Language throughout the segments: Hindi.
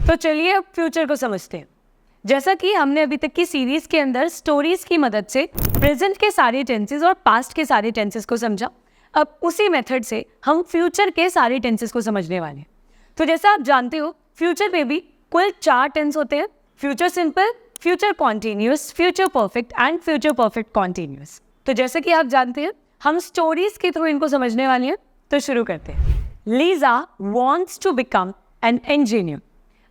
तो चलिए अब फ्यूचर को समझते हैं। जैसा कि हमने अभी तक की सीरीज के अंदर स्टोरीज की मदद से प्रेजेंट के सारे टेंसेस और पास्ट के सारे टेंसेस को समझा, अब उसी मेथड से हम फ्यूचर के सारे टेंसेस को समझने वाले हैं। तो जैसा आप जानते हो फ्यूचर में भी कुल 4 टेंस होते हैं, future simple, future continuous, future perfect and future perfect continuous. तो जैसे कि आप जानते हैं हम स्टोरीज के थ्रू इनको समझने वाले हैं, तो शुरू करते हैं। Lisa wants to become an engineer.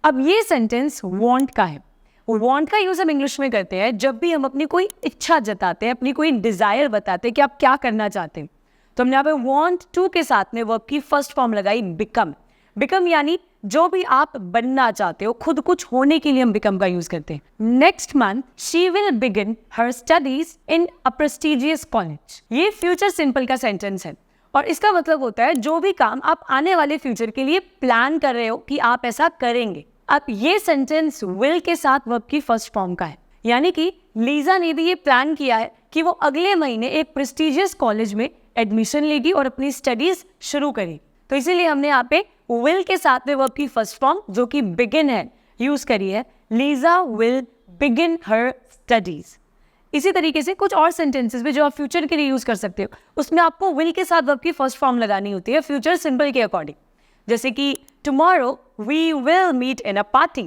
अब ये सेंटेंस वॉन्ट का है। वॉन्ट का यूज हम इंग्लिश में करते हैं जब भी हम अपनी कोई इच्छा जताते हैं, अपनी कोई डिजायर बताते हैं कि आप क्या करना चाहते हैं। तो हमने यहाँ पे वॉन्ट टू के साथ में वर्ब की फर्स्ट फॉर्म लगाई बिकम। बिकम यानी जो भी आप बनना चाहते हो, खुद कुछ होने के लिए हम बिकम का यूज करते हैं। Next month she will begin her studies in a prestigious college. ये फ्यूचर सिंपल का सेंटेंस है और इसका मतलब होता है जो भी काम आप आने वाले फ्यूचर के लिए प्लान कर रहे हो कि आप ऐसा करेंगे। अब ये सेंटेंस विल के साथ वर्ब की फर्स्ट फॉर्म का है, यानी कि लीजा ने भी ये प्लान किया है कि वो अगले महीने एक प्रेस्टिजियस कॉलेज में एडमिशन लेगी और अपनी स्टडीज शुरू करेगी। तो इसीलिए हमने यहाँ पे विल के साथ में वर्ब की फर्स्ट फॉर्म जो कि बिगिन है यूज करी है। Lisa will begin her studies. इसी तरीके से कुछ और सेंटेंसेस भी जो आप फ्यूचर के लिए यूज कर सकते हो, उसमें आपको विल के साथ वर्ब की फर्स्ट फॉर्म लगानी होती है फ्यूचर सिंपल के अकॉर्डिंग। जैसे कि tomorrow we will meet in a party,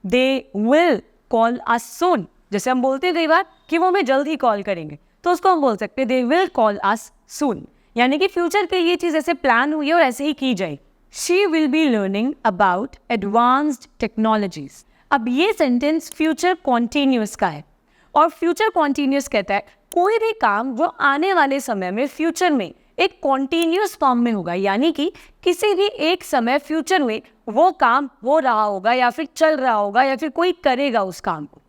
they will call us soon. जैसे हम बोलते हैं कई बार कि वो हमें जल्द ही कॉल करेंगे, तो उसको हम बोल सकते हैं दे विल कॉल अस सून, यानी कि फ्यूचर के ये चीज़ ऐसे प्लान हुई है और ऐसे ही की जाए। She will be learning about advanced technologies. अब ये सेंटेंस फ्यूचर कॉन्टिन्यूस का है और फ्यूचर कॉन्टिन्यूस कहता है कोई भी काम जो आने वाले समय में फ्यूचर में एक कॉन्टिन्यूस फॉर्म में होगा, यानी कि किसी भी एक समय फ्यूचर में वो काम हो रहा होगा या फिर चल रहा होगा या फिर कोई करेगा उस काम को।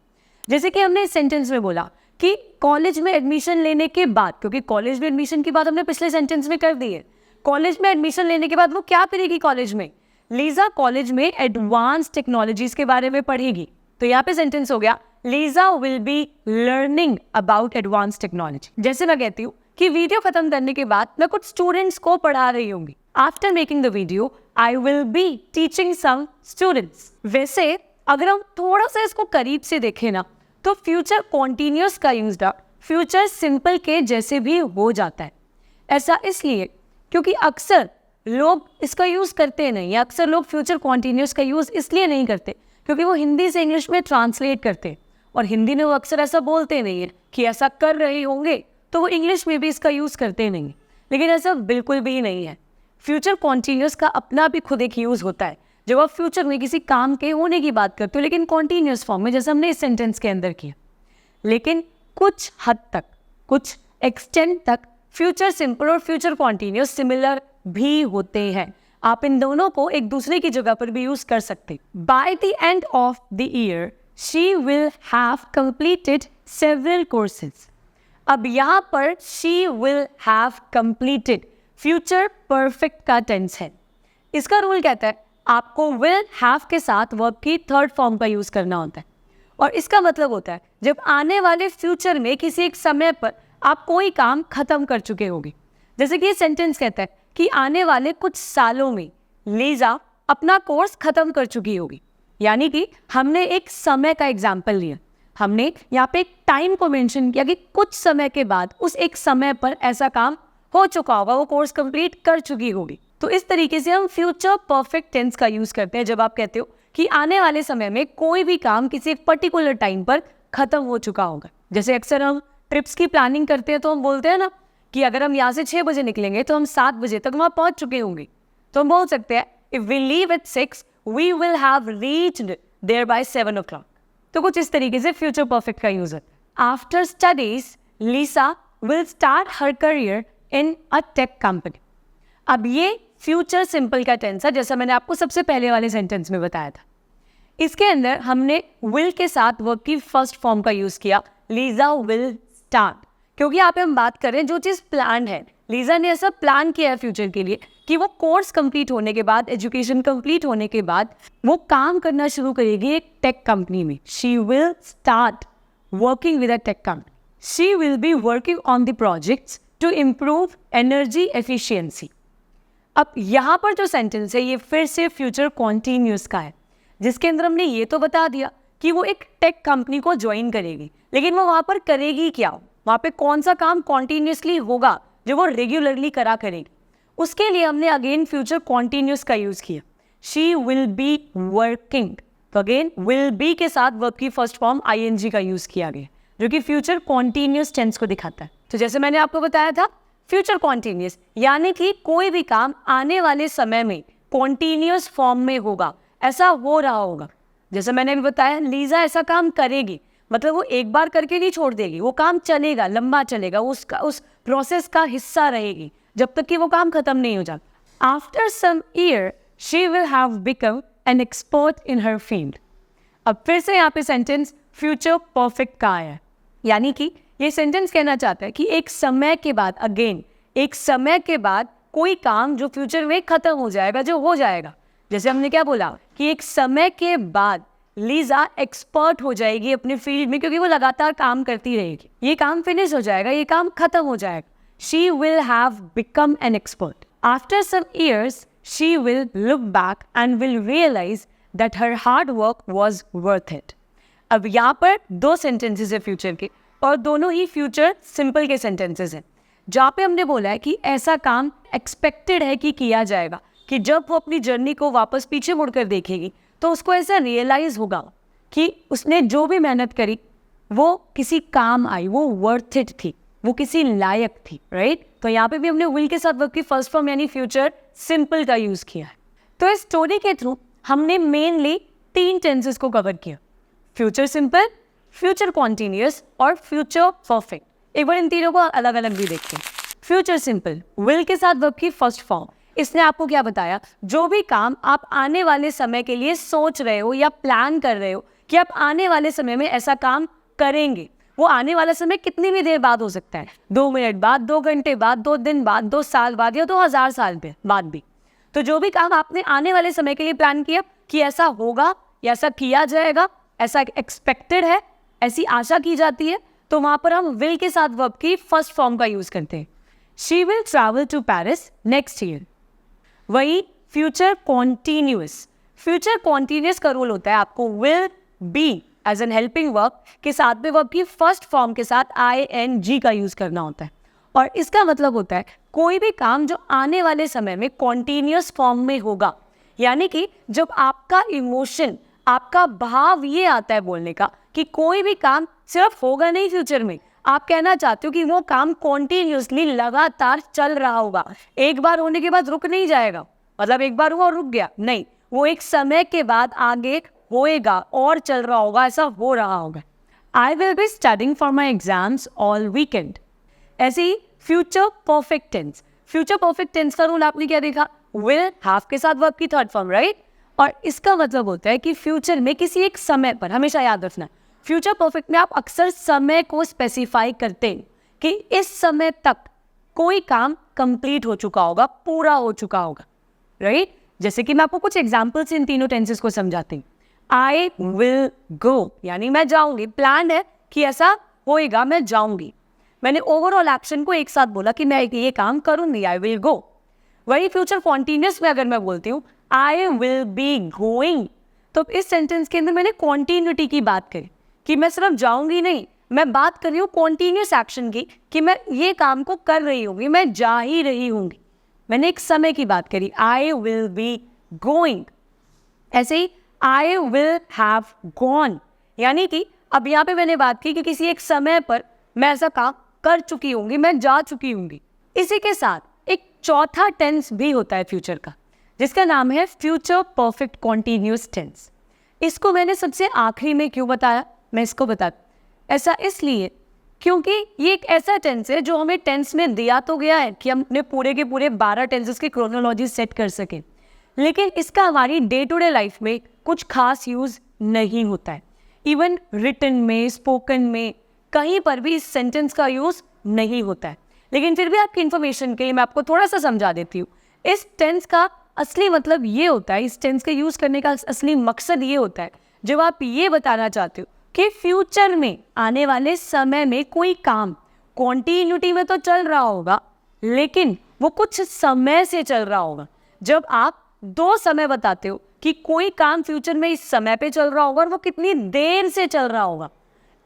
जैसे कि हमने इस सेंटेंस में बोला कि कॉलेज में एडमिशन लेने के बाद, क्योंकि कॉलेज में एडमिशन की बात हमने पिछले सेंटेंस में कर दी है, कॉलेज में एडमिशन लेने के बाद वो क्या करेगी कॉलेज में? लीजा कॉलेज में एडवांस टेक्नोलॉजीज के बारे में पढ़ेगी। तो यहाँ पे सेंटेंस हो गया Lisa will be learning about advance technology. जैसे मैं कहती हूँ कि वीडियो खत्म करने के बाद मैं कुछ स्टूडेंट्स को पढ़ा रही होंगी। After making the video I will be teaching some students. वैसे अगर हम थोड़ा सा इसको करीब से देखें ना, तो फ्यूचर कॉन्टिन्यूस का यूज फ्यूचर सिंपल के जैसे भी हो जाता है। ऐसा इसलिए क्योंकि अक्सर लोग इसका यूज करते नहीं, या अक्सर लोग फ्यूचर कॉन्टिन्यूस का यूज इसलिए नहीं करते क्योंकि वो हिंदी से इंग्लिश में ट्रांसलेट करते हैं और हिंदी में वो अक्सर ऐसा बोलते नहीं है कि ऐसा कर रहे होंगे, तो वो इंग्लिश में भी इसका यूज करते नहीं। लेकिन ऐसा बिल्कुल भी नहीं है। फ्यूचर कॉन्टिन्यूस का अपना भी खुद एक यूज होता है जब आप फ्यूचर में किसी काम के होने की बात करते हो, लेकिन कॉन्टिन्यूस फॉर्म में, जैसे हमने इस सेंटेंस के अंदर किया। लेकिन कुछ हद तक, कुछ एक्सटेंट तक फ्यूचर सिंपल और फ्यूचर कॉन्टिन्यूस सिमिलर भी होते हैं। आप इन दोनों को एक दूसरे की जगह पर भी यूज कर सकते। By the end of the year she will have completed several courses. अब यहाँ पर she will have completed future perfect का टेंस है। इसका रूल कहता है आपको विल हैव के साथ वर्ब की थर्ड फॉर्म का यूज करना होता है और इसका मतलब होता है जब आने वाले फ्यूचर में किसी एक समय पर आप कोई काम खत्म कर चुके होंगे। जैसे कि ये सेंटेंस कहता है कि आने वाले कुछ सालों में लीजा अपना कोर्स खत्म कर चुकी होगी, यानी कि हमने एक समय का एग्जाम्पल लिया। हमने यहाँ पे एक टाइम को मेंशन किया कि कुछ समय के बाद उस एक समय पर ऐसा काम हो चुका होगा, वो कोर्स कंप्लीट कर चुकी होगी। तो इस तरीके से हम फ्यूचर परफेक्ट टेंस का यूज करते हैं जब आप कहते हो कि आने वाले समय में कोई भी काम किसी एक पर्टिकुलर टाइम पर खत्म हो चुका होगा। जैसे अक्सर हम ट्रिप्स की प्लानिंग करते हैं तो हम बोलते हैं ना कि अगर हम यहाँ से 6 बजे निकलेंगे तो हम 7 बजे तक वहाँ पहुँच चुके होंगे। तो हम बोल सकते हैं if we leave at 6 we will have reached there by 7 o'clock। तो कुछ इस तरीके से फ्यूचर परफेक्ट का यूज है। After studies Lisa will start her career in a tech company. अब ये फ्यूचर सिंपल का टेंस है, जैसा मैंने आपको सबसे पहले वाले सेंटेंस में बताया था। इसके अंदर हमने विल के साथ वर्ब की फर्स्ट फॉर्म का यूज किया, लीजा विल स्टार्ट, क्योंकि यहाँ पे हम बात कर रहे हैं जो चीज़ प्लान है। लीजा ने ऐसा प्लान किया है फ्यूचर के लिए कि वो कोर्स कंप्लीट होने के बाद, एजुकेशन कंप्लीट होने के बाद वो काम करना शुरू करेगी एक टेक कंपनी में। She will start working with a tech company. She will be working on the projects to improve energy efficiency. अब यहाँ पर जो सेंटेंस है ये फिर से फ्यूचर कॉन्टिन्यूस का है, जिसके अंदर हमने ये तो बता दिया कि वो एक टेक कंपनी को ज्वाइन करेगी, लेकिन वो वहाँ पर करेगी क्या, वहाँ पे कौन सा काम कॉन्टीन्यूसली होगा जो वो रेगुलरली करा करेगी। उसके लिए हमने अगेन फ्यूचर कॉन्टीन्यूस का यूज़ किया, शी विल बी वर्किंग। तो अगेन विल बी के साथ वर्ब की फर्स्ट फॉर्म आईएनजी का यूज़ किया गया, जो कि फ्यूचर कॉन्टीन्यूस टेंस को दिखाता है। तो जैसे मैंने आपको बताया था, फ्यूचर कॉन्टीन्यूस यानी कि कोई भी काम आने वाले समय में कॉन्टीन्यूस फॉर्म में होगा, ऐसा हो रहा होगा। जैसे मैंने अभी बताया, लीजा ऐसा काम करेगी, मतलब वो एक बार करके नहीं छोड़ देगी, वो काम चलेगा, लंबा चलेगा, उसका उस प्रोसेस का हिस्सा रहेगी जब तक कि वो काम खत्म नहीं हो जाता। After some year she will have become an expert in her field. अब फिर से यहाँ पे सेंटेंस फ्यूचर परफेक्ट का है, यानी कि ये सेंटेंस कहना चाहता है कि एक समय के बाद, अगेन एक समय के बाद कोई काम जो फ्यूचर में खत्म हो जाएगा, जो हो जाएगा। जैसे हमने क्या बोला कि एक समय के बाद लीजा एक्सपर्ट हो जाएगी अपने फील्ड में, क्योंकि वो लगातार काम करती रहेगी। ये काम फिनिश हो जाएगा, ये काम खत्म हो जाएगा। She will have become an expert. After some years she will look back and will realise that her hard work was worth it. अब यहाँ पर दो सेंटेंसेस है फ्यूचर के, और दोनों ही फ्यूचर सिंपल के सेंटेंसेस हैं, जहाँ पे हमने बोला है कि ऐसा काम एक्सपेक्टेड है कि किया जाएगा, कि जब वो अपनी जर्नी को वापस पीछे मुड़कर देखेगी तो उसको ऐसा रियलाइज होगा कि उसने जो भी मेहनत करी वो किसी काम आई, वो वर्थ इट थी, वो किसी लायक थी, राइट। तो यहाँ पे भी हमने विल के साथ वर्ब की फर्स्ट फॉर्म यानी फ्यूचर सिंपल का यूज़ किया है। तो इस स्टोरी के थ्रू हमने मेनली 3 टेंसेस को कवर किया, फ्यूचर सिंपल, फ्यूचर कॉन्टीन्यूअस और फ्यूचर परफेक्ट। एक बार इन तीनों को अलग अलग भी देखते हैं। फ्यूचर सिंपल, विल के साथ वर्ब की फर्स्ट फॉर्म। इसने आपको क्या बताया, जो भी काम आप आने वाले समय के लिए सोच रहे हो या प्लान कर रहे हो कि आप आने वाले समय में ऐसा काम करेंगे, वो आने वाला समय कितनी भी देर बाद हो सकता है, 2 मिनट बाद, 2 घंटे बाद, 2 दिन बाद, 2 साल बाद या 2000 साल बाद भी। तो जो भी काम आपने आने वाले समय के लिए प्लान किया कि ऐसा होगा या ऐसा किया जाएगा, ऐसा एक्सपेक्टेड है, ऐसी आशा की जाती है, तो वहाँ पर हम विल के साथ वर्ब की फर्स्ट फॉर्म का यूज़ करते हैं। She will travel to Paris next year. वही फ्यूचर कॉन्टीन्यूअस, फ्यूचर कॉन्टीन्यूअस का रूल होता है, आपको will be as an helping verb के साथ में वर्ब की फर्स्ट फॉर्म के साथ ING का यूज़ करना होता है। और इसका मतलब होता है कोई भी काम जो आने वाले समय में कॉन्टीन्यूअस फॉर्म में होगा, यानी कि जब आपका इमोशन, आपका भाव ये आता है बोलने का कि कोई भी काम सिर्फ होगा नहीं फ्यूचर में, आप कहना चाहते हो कि वो काम कॉन्टीन्यूसली लगातार चल रहा होगा, एक बार होने के बाद रुक नहीं जाएगा, मतलब एक बार हुआ और रुक गया नहीं, वो एक समय के बाद आगे होएगा और चल रहा होगा, ऐसा हो रहा होगा। I will be studying for my exams all weekend. ऐसे ही future perfect tense, future perfect tense का रूल आपने क्या देखा, विल हैव के साथ वर्ब की थर्ड फॉर्म, राइट। और इसका मतलब होता है कि फ्यूचर में किसी एक समय पर, हमेशा याद रखना, फ्यूचर परफेक्ट में आप अक्सर समय को स्पेसिफाई करते हैं कि इस समय तक कोई काम कंप्लीट हो चुका होगा, पूरा हो चुका होगा, राइट। जैसे कि मैं आपको कुछ एग्जाम्पल्स इन तीनों टेंसेस को समझाती हूँ। आई विल गो यानी मैं जाऊंगी, प्लान है कि ऐसा होएगा, मैं जाऊंगी। मैंने ओवरऑल एक्शन को एक साथ बोला कि मैं ये काम करूंगी, आई विल गो। वही फ्यूचर कॉन्टीन्यूअस में अगर मैं बोलती हूँ आई विल बी गोइंग, तो इस सेंटेंस के अंदर मैंने कॉन्टीन्यूटी की बात करी कि मैं सिर्फ जाऊंगी नहीं, मैं बात कर रही हूँ कॉन्टीन्यूअस एक्शन की कि मैं ये काम को कर रही होंगी, मैं जा ही रही होंगी। मैंने एक समय की बात करी, आई विल बी गोइंग। ऐसे ही आई विल हैव गॉन, यानी कि अब यहाँ पे मैंने बात की कि किसी एक समय पर मैं ऐसा काम कर चुकी होंगी, मैं जा चुकी होंगी। इसी के साथ एक चौथा टेंस भी होता है फ्यूचर का, जिसका नाम है फ्यूचर परफेक्ट कॉन्टीन्यूअस टेंस। इसको मैंने सबसे आखिरी में क्यों बताया, मैं इसको बता, ऐसा इसलिए क्योंकि ये एक ऐसा टेंस है जो हमें टेंस में दिया तो गया है कि हम अपने पूरे के पूरे 12 टेंसेस की क्रोनोलॉजी सेट कर सकें, लेकिन इसका हमारी डे टू डे लाइफ में कुछ खास यूज़ नहीं होता है। इवन रिटन में, स्पोकन में, कहीं पर भी इस सेंटेंस का यूज़ नहीं होता है। लेकिन फिर भी आपकी इन्फॉर्मेशन के लिए मैं आपको थोड़ा सा समझा देती हूँ। इस टेंस का असली मतलब ये होता है, इस टेंस के यूज़ करने का असली मकसद ये होता है, जब आप ये बताना चाहते हो कि फ्यूचर में आने वाले समय में कोई काम कॉन्टीन्यूटी में तो चल रहा होगा, लेकिन वो कुछ समय से चल रहा होगा। जब आप 2 समय बताते हो कि कोई काम फ्यूचर में इस समय पे चल रहा होगा और वो कितनी देर से चल रहा होगा।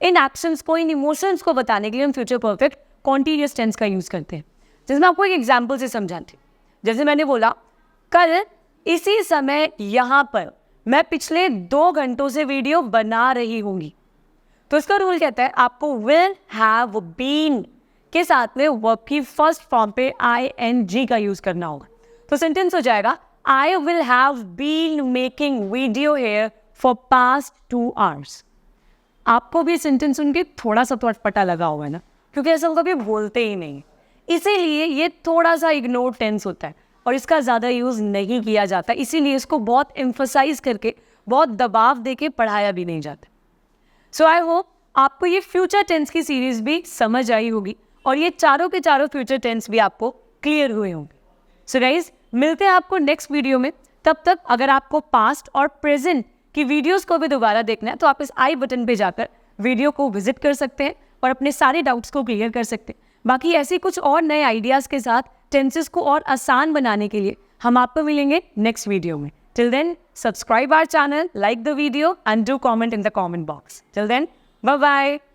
इन एक्शंस को, इन इमोशंस को बताने के लिए हम फ्यूचर परफेक्ट कॉन्टिन्यूअस टेंस का यूज़ करते हैं। जैसे मैं आपको एक एग्जाम्पल से समझाती हूँ। जैसे मैंने बोला, कल इसी समय यहाँ पर मैं पिछले 2 घंटों से वीडियो बना रही होंगी। तो इसका रूल कहता है आपको विल हैव बीन के साथ में वर्ब की फर्स्ट फॉर्म पे ing का यूज करना होगा। तो सेंटेंस हो जाएगा I will have been making video here for past 2 hours। आपको भी सेंटेंस सुन के थोड़ा सा तो अटपटा लगा हुआ है ना, क्योंकि ऐसा कभी बोलते ही नहीं, इसीलिए ये थोड़ा सा इग्नोर टेंस होता है और इसका ज़्यादा यूज़ नहीं किया जाता, इसीलिए इसको बहुत एम्फसाइज करके, बहुत दबाव देके पढ़ाया भी नहीं जाता। सो आई होप आपको ये फ्यूचर टेंस की सीरीज भी समझ आई होगी और ये चारों के चारों फ्यूचर टेंस भी आपको क्लियर हुए होंगे। सो गाइस, मिलते हैं आपको नेक्स्ट वीडियो में। तब तक अगर आपको पास्ट और प्रेजेंट की वीडियोस को भी दोबारा देखना है तो आप इस आई बटन पे जाकर वीडियो को विजिट कर सकते हैं और अपने सारे डाउट्स को क्लियर कर सकते हैं। बाकी ऐसे कुछ और नए आइडियाज़ के साथ टेंसेस को और आसान बनाने के लिए हम आपको मिलेंगे नेक्स्ट वीडियो में। Till then, subscribe our channel, like the video and do comment in the comment box. Till then, bye-bye.